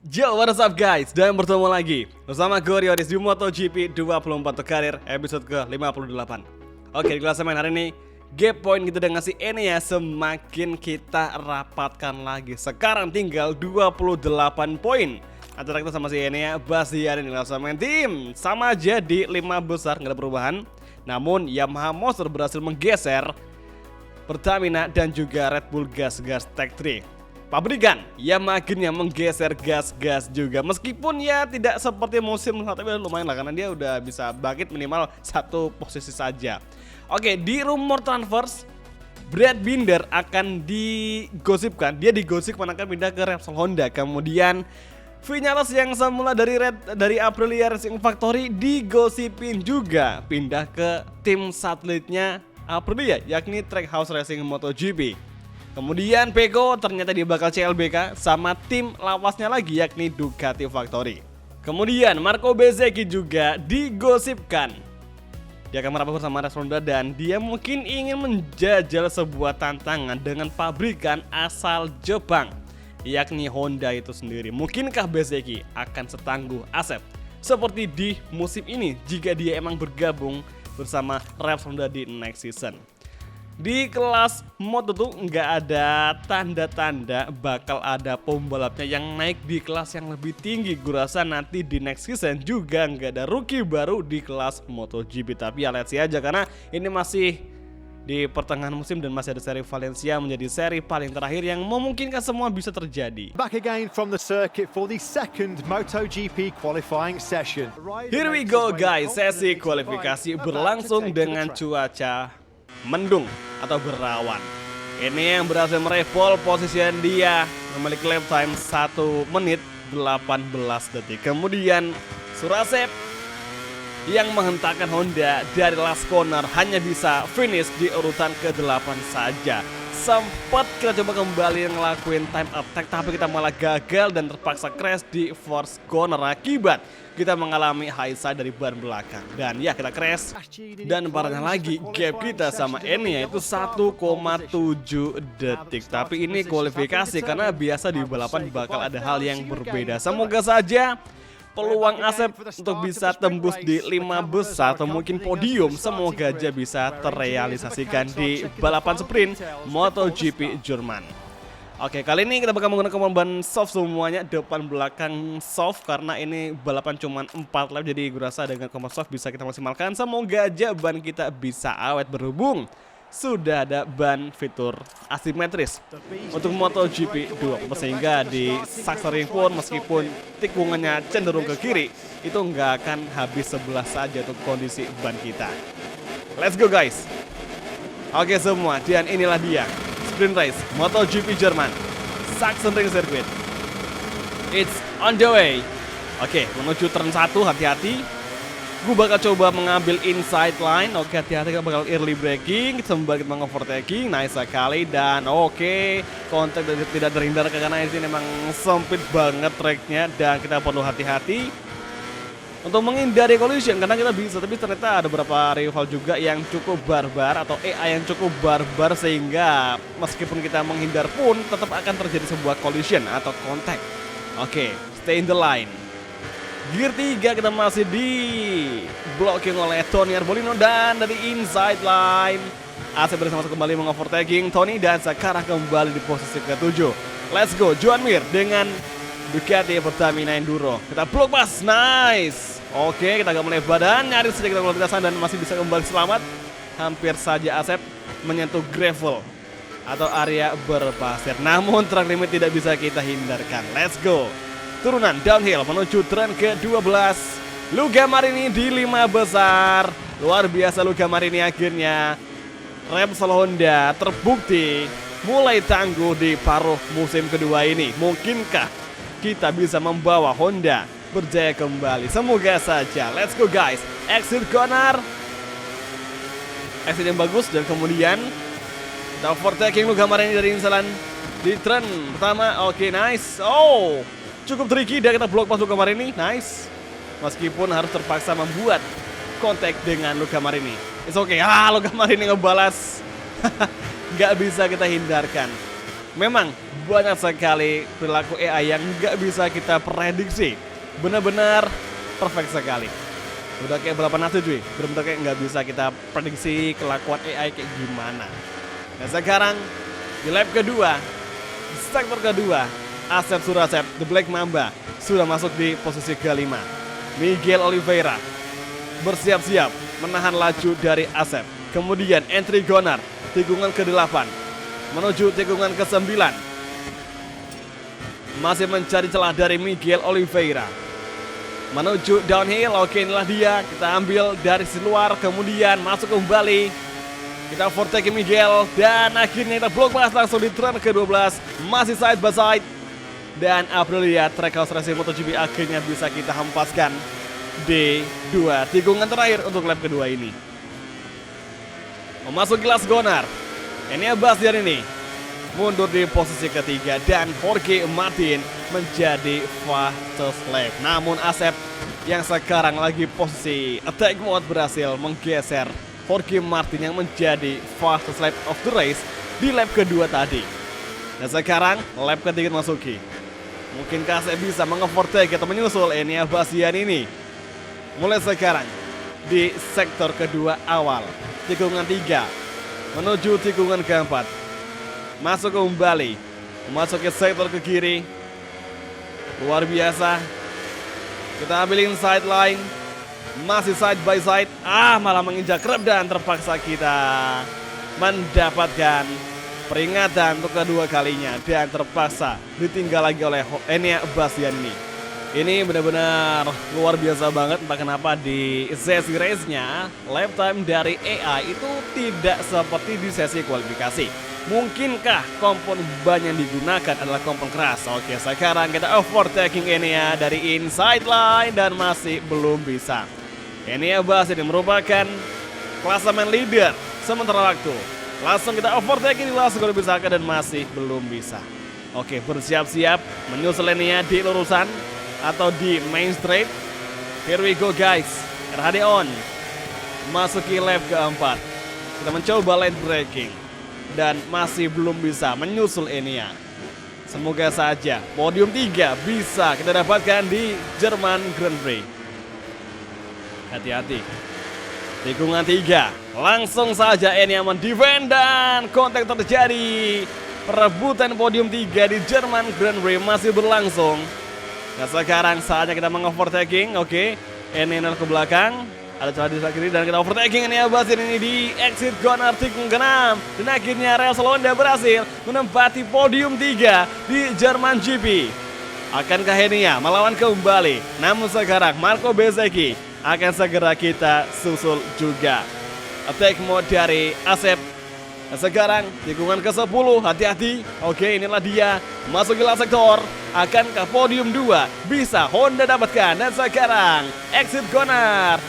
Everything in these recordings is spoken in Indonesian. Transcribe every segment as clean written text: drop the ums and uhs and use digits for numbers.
Yo, what is up guys? Dan bertemu lagi bersama gue Rioris di MotoGP 24 Karir episode ke-58. Oke, di klasemen hari ini gap point kita udah ngasih ini ya, semakin kita rapatkan lagi. Sekarang tinggal 28 poin antara kita sama si Enea Bastianini di klasemen tim. Sama aja di 5 besar, nggak ada perubahan. Namun Yamaha Monster berhasil menggeser Pertamina dan juga Red Bull Gas Tech 3. Pabrikan Yamaha akhirnya menggeser gas juga, meskipun ya tidak seperti musim lalu, tapi lumayan lah karena dia udah bisa bangkit minimal satu posisi saja. Oke, di rumor transfers Brad Binder akan digosipkan, dia digosipkan akan pindah ke Repsol Honda. Kemudian Vinales yang semula dari Aprilia Racing Factory digosipin juga pindah ke tim satelitnya Aprilia, yakni Trackhouse Racing MotoGP. Kemudian Pecco ternyata dia bakal CLBK sama tim lawasnya lagi, yakni Ducati Factory. Kemudian Marco Bezzecchi juga digosipkan dia akan merapat bersama Repsol Honda dan dia mungkin ingin menjajal sebuah tantangan dengan pabrikan asal Jepang, yakni Honda itu sendiri. Mungkinkah Bezzecchi akan setangguh Asep seperti di musim ini jika dia emang bergabung bersama Repsol Honda di next season? Di kelas Moto2 nggak ada tanda-tanda bakal ada pembalapnya yang naik di kelas yang lebih tinggi. Gue rasa nanti di next season juga nggak ada rookie baru di kelas MotoGP. Tapi ya let's see aja karena ini masih di pertengahan musim dan masih ada seri Valencia menjadi seri paling terakhir yang memungkinkan semua bisa terjadi. Back again from the circuit for the second MotoGP qualifying session. Here we go guys, sesi kualifikasi berlangsung dengan cuaca mendung atau berawan. Ini yang berhasil meraih pole position, dia memiliki lap time 1 menit 18 detik. Kemudian Surasep yang menghentakkan Honda dari last corner hanya bisa finish di urutan ke-8 saja. Sempat kita coba kembali ngelakuin time attack tapi kita malah gagal dan terpaksa crash di first corner akibat kita mengalami high side dari ban belakang. Dan ya kita crash dan parahnya lagi gap kita sama Enea itu 1,7 detik. Tapi ini kualifikasi karena biasa di balapan bakal ada hal yang berbeda. Semoga saja peluang Asep untuk bisa tembus di 5 besar atau mungkin podium semoga aja bisa terrealisasikan di balapan sprint MotoGP Jerman. Oke, kali ini kita bakal menggunakan ban soft semuanya, depan belakang soft karena ini balapan cuma 4 lap, jadi gue rasa dengan kompon soft bisa kita maksimalkan. Semoga aja ban kita bisa awet berhubung sudah ada ban fitur asimetris untuk MotoGP 2 sehingga di Sachsenring pun meskipun tikungannya cenderung ke kiri itu nggak akan habis sebelah saja untuk kondisi ban kita. Let's go guys. Oke semua, dan inilah dia sprint race MotoGP Jerman Sachsenring Circuit. It's on the way. Oke, menuju turn 1, hati-hati. Gue bakal coba mengambil inside line. Oke, hati-hati, kita bakal early braking sambil kita mengovertaking. Nice sekali. Dan oke, kontak tidak terhindarkan karena ini memang sempit banget tracknya. Dan kita perlu hati-hati untuk menghindari collision karena kita bisa. Tapi ternyata ada beberapa rival juga yang cukup barbar atau AI yang cukup barbar sehingga meskipun kita menghindar pun tetap akan terjadi sebuah collision atau kontak. Oke, stay in the line. Gear 3 kita masih di blocking oleh Tony Arbolino dan dari inside line Asep bersama kembali mengovertaking Tony dan sekarang kembali di posisi ke-7. Let's go, Joan Mir dengan Ducati Pertamina Enduro. Kita block pass, nice. Oke, kita agak melebar dan nyaris sedikit lintasan dan masih bisa kembali selamat. Hampir saja Asep menyentuh gravel atau area berpasir. Namun track limit tidak bisa kita hindarkan. Let's go. Turunan downhill menuju turn ke-12. Luca Marini di 5 besar. Luar biasa Luca Marini akhirnya. Repsol Honda terbukti mulai tangguh di paruh musim kedua ini. Mungkinkah kita bisa membawa Honda berjaya kembali? Semoga saja. Let's go guys. Exit corner. Exit yang bagus dan kemudian kita overtaking Luca Marini dari insalan di turn pertama. Oke, nice. Oh, cukup tricky dan kita blok pas Luca Marini, nice. Meskipun harus terpaksa membuat kontak dengan Luca Marini. It's okay, Luca Marini ngebalas. Gak bisa kita hindarkan. Memang banyak sekali perilaku AI yang nggak bisa kita prediksi. Benar-benar perfect sekali. Udah kayak balapan nasi cuy, benar-benar kayak nggak bisa kita prediksi kelakuan AI kayak gimana. Nah sekarang di lap kedua, di sektor kedua, Asep Surasep, The Black Mamba, sudah masuk di posisi kelima. Miguel Oliveira bersiap-siap menahan laju dari Asep. Kemudian entry Gonar, tikungan ke-8 menuju tikungan ke-9. Masih mencari celah dari Miguel Oliveira. Menuju downhill, oke inilah dia. Kita ambil dari si luar, kemudian masuk kembali. Kita overtake Miguel dan akhirnya kita block pass langsung di turn ke-12. Masih side by side. Dan Aprilia Trackhouse Racing MotoGP akhirnya bisa kita hempaskan di 2 tikungan terakhir untuk lap kedua ini. Memasuki Las Gonar. Ini Bastian ini mundur di posisi ketiga dan Jorge Martin menjadi fastest lap. Namun Asep yang sekarang lagi posisi attack mode berhasil menggeser Jorge Martin yang menjadi fastest lap of the race di lap kedua tadi. Dan sekarang lap ketiga masuki. Mungkinkah Asep bisa mengovertake atau menyusul Enea Bastian ini? Mulai sekarang di sektor kedua awal, tikungan 3 menuju tikungan ke-4. Masuk kembali, memasuki sektor ke kiri. Luar biasa. Kita ambil inside line. Masih side by side. Malah menginjak rem dan terpaksa kita mendapatkan peringatan untuk kedua kalinya. Dan terpaksa ditinggal lagi oleh Enea Bastian ini. Ini benar-benar luar biasa banget. Entah kenapa di sesi race-nya lap time dari AI itu tidak seperti di sesi kualifikasi. Mungkinkah kompon ban yang digunakan adalah kompon keras? Oke, sekarang kita overtaking Enea dari inside line dan masih belum bisa. Enea Bastian merupakan klasemen leader sementara waktu. Langsung kita overtaking di Las Gonar dan masih belum bisa. Oke, bersiap-siap menyusul Enea di lurusan atau di main straight. Here we go guys. RHD on. Masuki lap ke-4. Kita mencoba lane braking dan masih belum bisa menyusul Enea. Semoga saja podium 3 bisa kita dapatkan di Jerman Grand Prix. Hati-hati. Tikungan 3. Langsung saja Enea mendefend dan kontak terjadi. Perebutan podium 3 di Jerman Grand Prix masih berlangsung. Nah sekarang saatnya kita mengovertaking. Oke, Enea ke belakang. Ada celah di sebelah kiri dan kita overtaking Enea Bastian ini di exit corner tikungan ke-6. Dan akhirnya Real Honda berhasil menempati podium 3 di Jerman GP. Akankah Enea melawan kembali? Namun sekarang Marco Bezzecchi akan segera kita susul juga. Attack mode dari Asep. Nah, sekarang tikungan ke-10, hati-hati. Oke, inilah dia. Masukilah sektor. Akankah podium 2 bisa Honda dapatkan? Dan sekarang exit corner.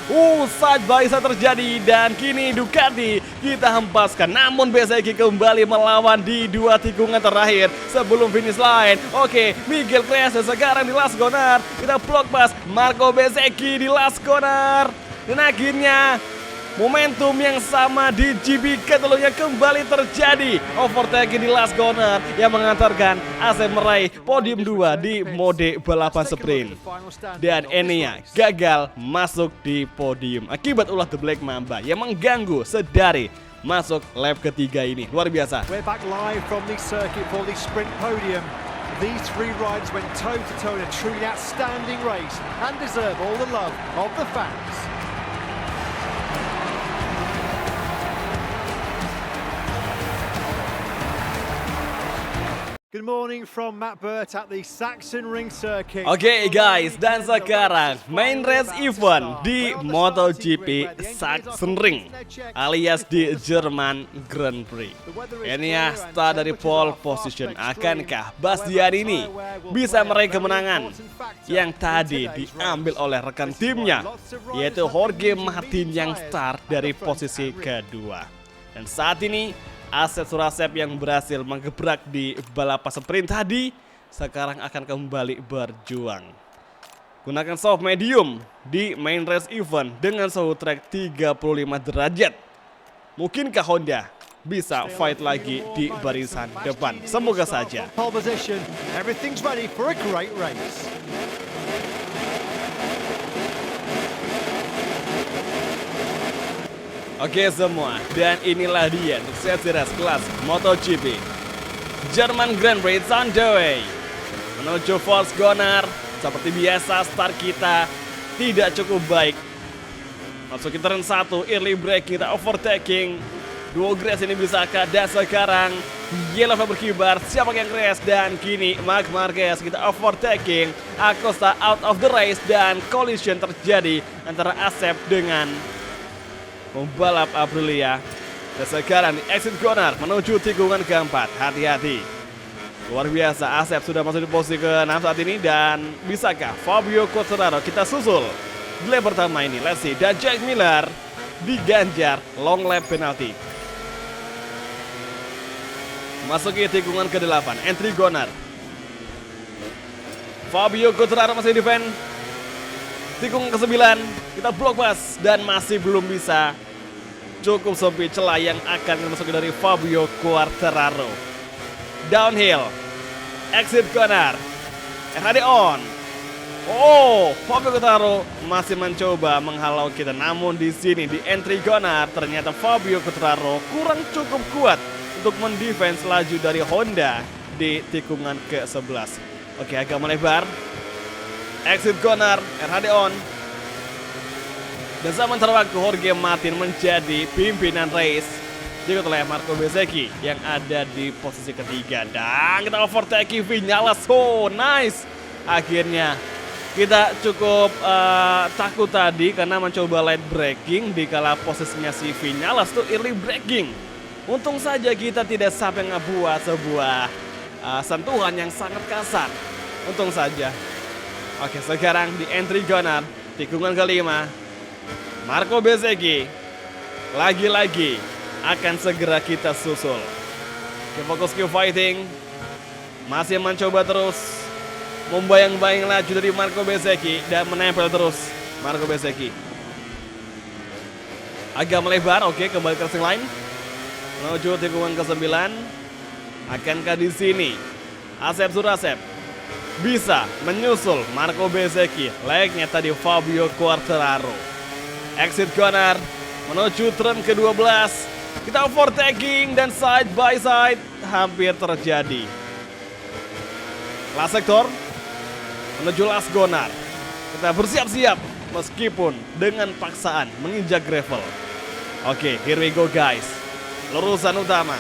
Side by side terjadi dan kini Ducati kita hempaskan. Namun Bezzecchi kembali melawan di 2 tikungan terakhir sebelum finish line. Oke, Miguel Cresa sekarang di Las Gonar. Kita block pass Marco Bezzecchi di Las Gonar. Dan akhirnya momentum yang sama di GP Catalunya kembali terjadi. Overtaking di Las Gonar yang mengantarkan Asep meraih podium 2 di mode balapan sprint. Dan Enea gagal masuk di podium akibat ulah The Black Mamba yang mengganggu sedari masuk lap ketiga ini. Luar biasa. We're back live from the circuit for the sprint podium. These 3 riders went toe-to-toe in a truly outstanding race and deserve all the love of the fans. Good morning from Matt Burt at the Sachsenring Circuit. Oke guys, dan sekarang main race event di MotoGP Sachsenring alias di Jerman Grand Prix. Enea start dari pole position. Akankah Bastian ini bisa meraih kemenangan yang tadi diambil oleh rekan timnya, yaitu Jorge Martin yang start dari posisi kedua. Dan saat ini Asep Surasep yang berhasil menggebrak di balapan sprint tadi sekarang akan kembali berjuang. Gunakan soft medium di main race event dengan suhu track 35 derajat. Mungkinkah Honda bisa fight lagi di barisan depan. Semoga saja. Pole position. Everything's ready for a great race. Oke semua, dan inilah dia untuk sesi race kelas MotoGP Jerman Grand Prix on the way. Menuju False Corner. Seperti biasa start kita tidak cukup baik. Masuk ke turn 1, early break, kita overtaking. Duo grass ini bisakah? Dan sekarang yellow flag berkibar, siapa yang crash? Dan kini Marc Marquez kita overtaking. Acosta out of the race dan collision terjadi antara Asep dengan pembalap Aprilia. Dan sekarang di exit corner menuju tikungan keempat. Hati-hati. Luar biasa, Asep sudah masuk di posisi ke-6 saat ini. Dan bisakah Fabio Quartararo kita susul di lap pertama ini? Let's see. Dan Jack Miller diganjar long lap penalty. Masuki tikungan ke-8, entry corner. Fabio Quartararo masih defend. Tikungan ke-9, kita block pass dan masih belum bisa. Cukup sempit celah yang akan dimasuki dari Fabio Quartararo. Downhill, exit corner, RHD on. Oh, Fabio Quartararo masih mencoba menghalau kita, namun di sini di entry corner ternyata Fabio Quartararo kurang cukup kuat untuk mendefense laju dari Honda di tikungan ke-11. Oke, agak melebar. Exit corner, RHD on. Dan sementara waktu Jorge Martin menjadi pimpinan race, diikut oleh Marco Bezzecchi yang ada di posisi ketiga. Dan kita overtake Viñales. Oh, nice. Akhirnya kita cukup takut tadi karena mencoba light braking di kala posisinya si Viñales tuh early braking. Untung saja kita tidak sampai ngebuat sebuah sentuhan yang sangat kasar. Untung saja. Oke, sekarang di entry corner tikungan kelima, Marco Bezzecchi lagi-lagi akan segera kita susul. Oke, fokus ke fighting. Masih mencoba terus membayang-bayang laju dari Marco Bezzecchi dan menempel terus Marco Bezzecchi. Agak melebar, oke, kembali ke racing line. Menuju tikungan ke-9. Akankah di sini Asep Surasep bisa menyusul Marco Bezzecchi layaknya tadi Fabio Quartararo? Exit corner menuju turn ke-12. Kita overtaking dan side by side hampir terjadi. Last sector menuju last corner. Kita bersiap-siap meskipun dengan paksaan menginjak gravel. Oke, here we go guys. Lurusan utama.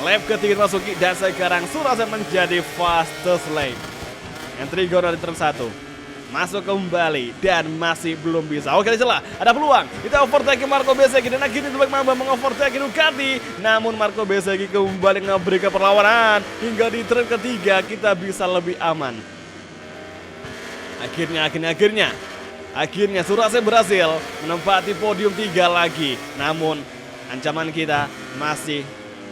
Lap ketiga masuki dan sekarang Surasep menjadi fastest lap. Entry corner di turn 1. Masuk kembali dan masih belum bisa. Oke, celah, ada peluang. Kita overtake Marco Bezzecchi dan akhirnya Black Mamba mengovertake Ducati. Namun Marco Bezzecchi kembali memberikan perlawanan hingga di turn ketiga kita bisa lebih aman. Akhirnya Surasep berhasil menempati podium 3 lagi. Namun ancaman kita masih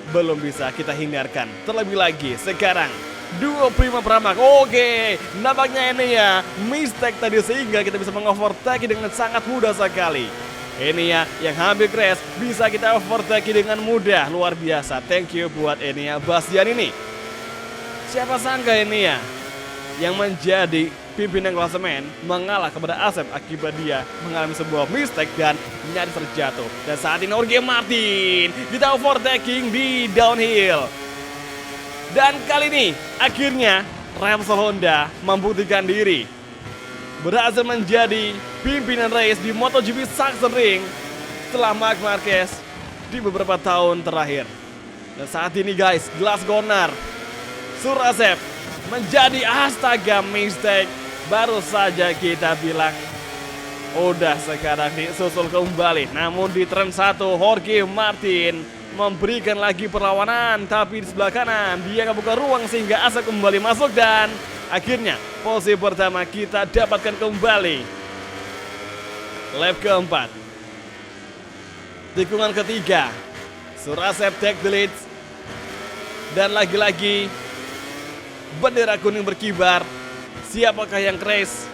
belum bisa kita hindarkan. Terlebih lagi sekarang duo Prima Pramac. Oke, nampaknya ini ya mistake tadi sehingga kita bisa mengovertake dengan sangat mudah sekali. Ini ya yang hampir crash bisa kita overtake dengan mudah. Luar biasa. Thank you buat ini ya Bastian ini. Siapa sangka ini ya yang menjadi pimpinan klasemen mengalah kepada Asep akibat dia mengalami sebuah mistake dan nyaris terjatuh. Dan saat ini Jorge Martin kita overtaking di downhill. Dan kali ini akhirnya Repsol Honda membuktikan diri, berhasil menjadi pimpinan race di MotoGP Sachsenring setelah Marc Marquez di beberapa tahun terakhir. Dan saat ini guys, glass corner, Surasep menjadi astaga mistake. Baru saja kita bilang udah sekarang disusul kembali. Namun di turn 1 Jorge Martin memberikan lagi perlawanan, tapi di sebelah kanan dia ngebuka ruang sehingga Asep kembali masuk dan akhirnya posisi pertama kita dapatkan kembali. Lap keempat, tikungan ketiga, Surasep take the lead dan lagi-lagi bendera kuning berkibar. Siapakah yang crash?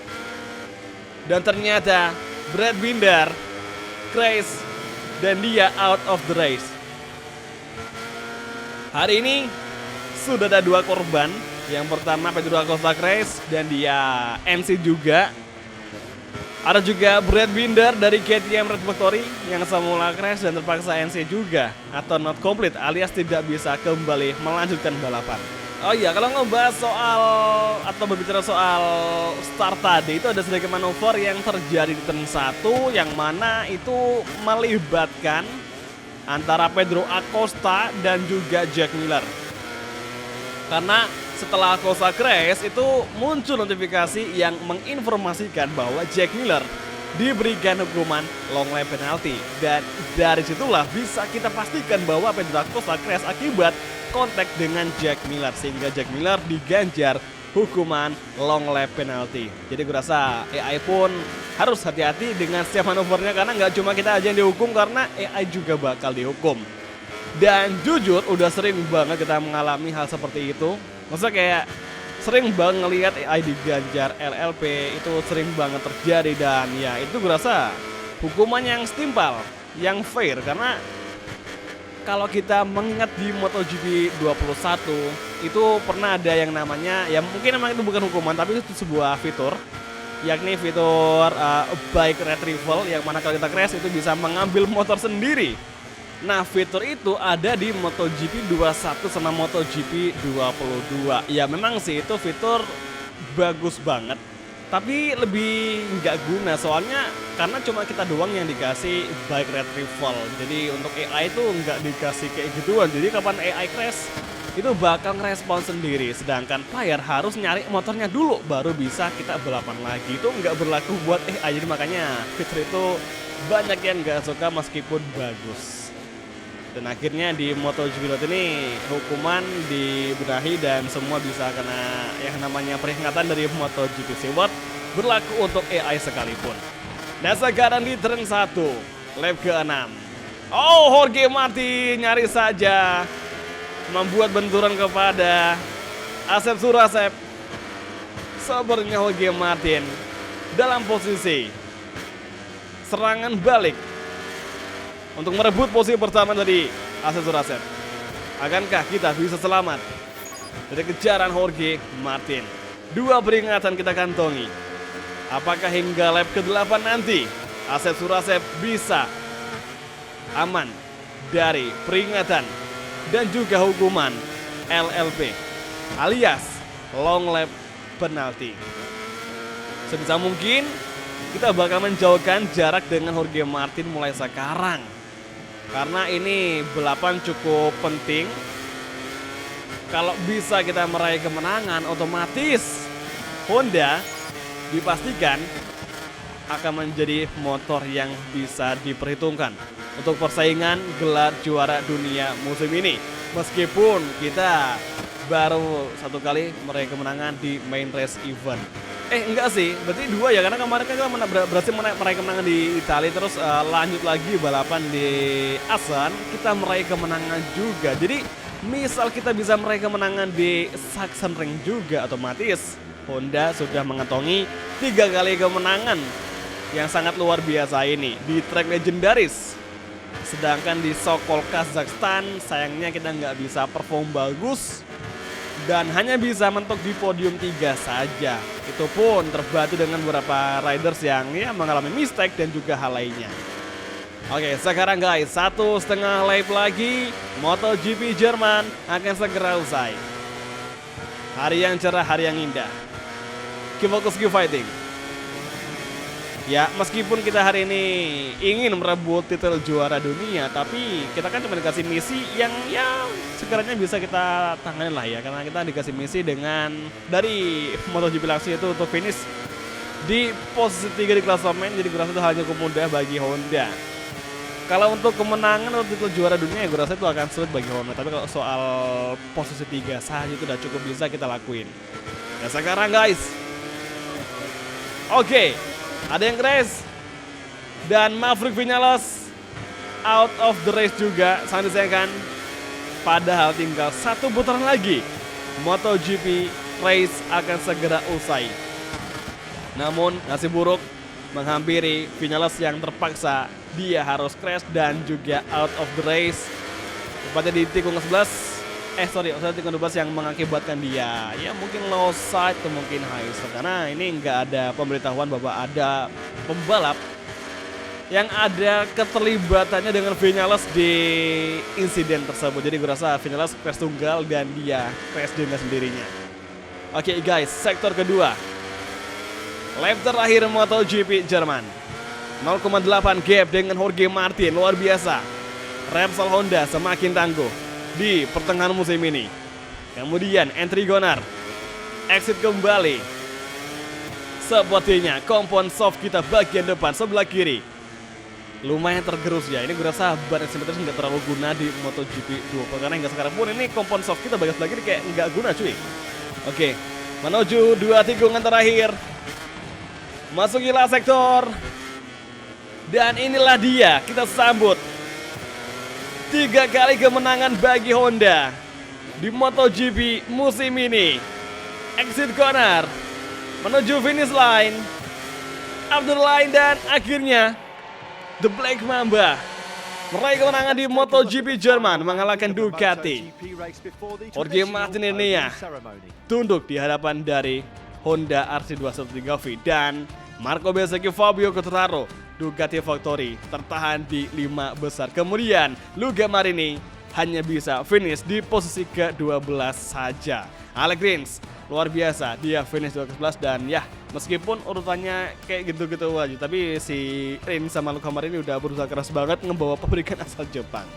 Dan ternyata Brad Binder crash dan dia out of the race. Hari ini sudah ada 2 korban. Yang pertama Pedro Acosta Crash dan dia MC juga. Ada juga Brad Binder dari KTM Red Factory yang semula crash dan terpaksa NC juga atau not complete alias tidak bisa kembali melanjutkan balapan. Oh iya, kalau ngebahas soal atau berbicara soal start tadi, itu ada sedikit manuver yang terjadi di turn 1 yang mana itu melibatkan antara Pedro Acosta dan juga Jack Miller. Karena setelah Acosta crash itu muncul notifikasi yang menginformasikan bahwa Jack Miller diberikan hukuman long lap penalty. Dan dari situlah bisa kita pastikan bahwa Pedro Acosta crash akibat kontak dengan Jack Miller, sehingga Jack Miller diganjar hukuman long lap penalty. Jadi gue rasa AI pun harus hati-hati dengan setiap manuvernya, karena nggak cuma kita aja yang dihukum, karena AI juga bakal dihukum. Dan jujur udah sering banget kita mengalami hal seperti itu. Maksudnya kayak sering banget ngelihat AI diganjar LLP, itu sering banget terjadi. Dan ya itu gue rasa hukuman yang setimpal, yang fair, karena kalau kita mengingat di MotoGP 21 itu pernah ada yang namanya, ya mungkin memang itu bukan hukuman tapi itu sebuah fitur, yakni fitur bike retrieval, yang mana kalau kita crash itu bisa mengambil motor sendiri. Nah, fitur itu ada di MotoGP 21 sama MotoGP 22. Ya memang sih itu fitur bagus banget, tapi lebih nggak guna soalnya karena cuma kita doang yang dikasih bike retrieval. Jadi untuk AI itu nggak dikasih kayak gituan. Jadi kapan AI crash itu bakal ngerespon sendiri, sedangkan player harus nyari motornya dulu baru bisa kita balapan lagi. Itu nggak berlaku buat AI. Jadi makanya fitur itu banyak yang nggak suka meskipun bagus. Dan akhirnya di MotoGP ini hukuman dibenahi dan semua bisa kena yang namanya peringatan dari MotoGP Steward, berlaku untuk AI sekalipun. Dan sekarang di turn 1 lap ke-6. Oh, Jorge Martin nyaris saja membuat benturan kepada Asep Surasep. Sabarnya Jorge Martin dalam posisi serangan balik untuk merebut posisi pertama dari Asep Surasep. Akankah kita bisa selamat dari kejaran Jorge Martin? 2 peringatan kita kantongi. Apakah hingga lap ke-8 nanti Asep Surasep bisa aman dari peringatan dan juga hukuman LLP alias long lap penalty? Sebisa mungkin kita bakal menjauhkan jarak dengan Jorge Martin mulai sekarang, karena ini balapan cukup penting. Kalau bisa kita meraih kemenangan, otomatis Honda dipastikan akan menjadi motor yang bisa diperhitungkan untuk persaingan gelar juara dunia musim ini. Meskipun kita baru 1 kali meraih kemenangan di main race event. Enggak sih, berarti 2 ya, karena kemarin kan kita berhasil meraih kemenangan di Italia, terus lanjut lagi balapan di Assen, kita meraih kemenangan juga. Jadi misal kita bisa meraih kemenangan di Sachsenring juga, otomatis Honda sudah mengantongi 3 kali kemenangan yang sangat luar biasa ini di track legendaris. Sedangkan di Sokol Kazakhstan sayangnya kita nggak bisa perform bagus dan hanya bisa mentok di podium 3 saja. Itu pun terbantu dengan beberapa riders yang ya mengalami mistake dan juga hal lainnya. Oke, sekarang guys, 1,5 lap lagi, MotoGP Jerman akan segera usai. Hari yang cerah, hari yang indah. Keep focus, keep fighting. Ya, meskipun kita hari ini ingin merebut titel juara dunia, tapi kita kan cuma dikasih misi yang ya sekiranya bisa kita tangani lah ya, karena kita dikasih misi dengan dari MotoGP langsung itu untuk finish di posisi 3 di klasemen. Jadi gue rasa itu hal yang cukup mudah bagi Honda. Kalau untuk kemenangan atau titel juara dunia, gue rasa itu akan sulit bagi Honda. Tapi kalau soal posisi 3 saja itu udah cukup bisa kita lakuin. Dan sekarang guys, oke, ada yang crash dan Maverick Vinales out of the race juga, sangat disayangkan. Padahal tinggal 1 putaran lagi, MotoGP race akan segera usai. Namun nasib buruk menghampiri Vinales yang terpaksa dia harus crash dan juga out of the race. Tepatnya di tikung 11 offside tikungan 12 yang mengakibatkan dia ya mungkin low side atau mungkin high side, karena ini nggak ada pemberitahuan bahwa ada pembalap yang ada keterlibatannya dengan Vinales di insiden tersebut. Jadi gue rasa Vinales crash tunggal dan dia crash dengan sendirinya. Oke guys, sektor kedua, lap terakhir MotoGP Jerman. 0,8 gap dengan Jorge Martin, luar biasa. Repsol Honda semakin tangguh di pertengahan musim ini. Kemudian entry Gunnar, exit kembali. Sepertinya kompon soft kita bagian depan sebelah kiri lumayan tergerus ya. Ini gue rasa ban accelerators nggak terlalu guna di MotoGP 2 karena hingga sekarang pun ini kompon soft kita bagian sebelah kiri kayak nggak guna cuy. Oke, menuju 2 tikungan terakhir. Masukilah sektor. Dan inilah dia, kita sambut 3 kali kemenangan bagi Honda di MotoGP musim ini. Exit corner, menuju finish line, after line, dan akhirnya The Black Mamba meraih kemenangan di MotoGP Jerman mengalahkan Ducati. Jorge Martin ini ya tunduk di hadapan dari Honda RC213V dan Marco Bezzecchi, Fabio Quartararo, Ducati Factory tertahan di 5 besar. Kemudian Luca Marini hanya bisa finish di posisi ke-12 saja. Alex Rins luar biasa, dia finish 12 dan ya meskipun urutannya kayak gitu-gitu aja, tapi si Rins sama Luca Marini udah berusaha keras banget ngebawa pabrikan asal Jepang.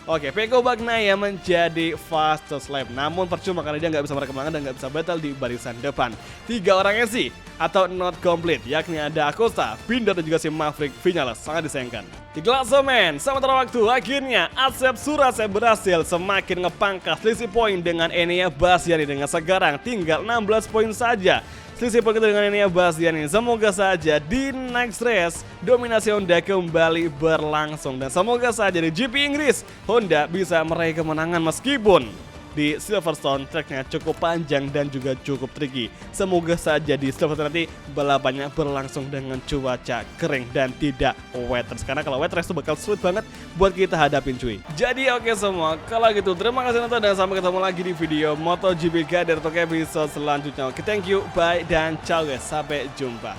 Oke, Pecco Bagnaia menjadi fastest lap, namun percuma karena dia nggak bisa meraih kemenangan dan nggak bisa battle di barisan depan. 3 orangnya sih atau not complete, yakni ada Acosta, Binder dan juga si Maverick Vinales, sangat disayangkan. Di klasemen, sementara waktu akhirnya Asep Surase berhasil semakin ngepangkas selisih poin dengan Enea Bastianini dengan sekarang tinggal 16 poin saja. Selisih poin kita dengan Enea Bastianini. Semoga saja di next race dominasi Honda kembali berlangsung dan semoga saja di GP Inggris Honda bisa meraih kemenangan meskipun di Silverstone tracknya cukup panjang dan juga cukup tricky. Semoga saja di Silverstone nanti balapannya berlangsung dengan cuaca kering dan tidak wet race, karena kalau wet race itu bakal sulit banget buat kita hadapin cuy. Jadi oke semua, kalau gitu terima kasih nonton dan sampai ketemu lagi di video MotoGP Guide untuk episode selanjutnya. Oke, thank you, bye dan ciao guys, sampai jumpa.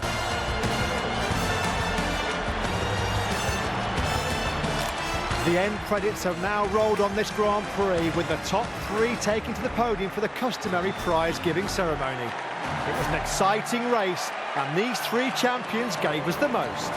The end credits have now rolled on this Grand Prix with the top 3 taking to the podium for the customary prize-giving ceremony. It was an exciting race and these 3 champions gave us the most.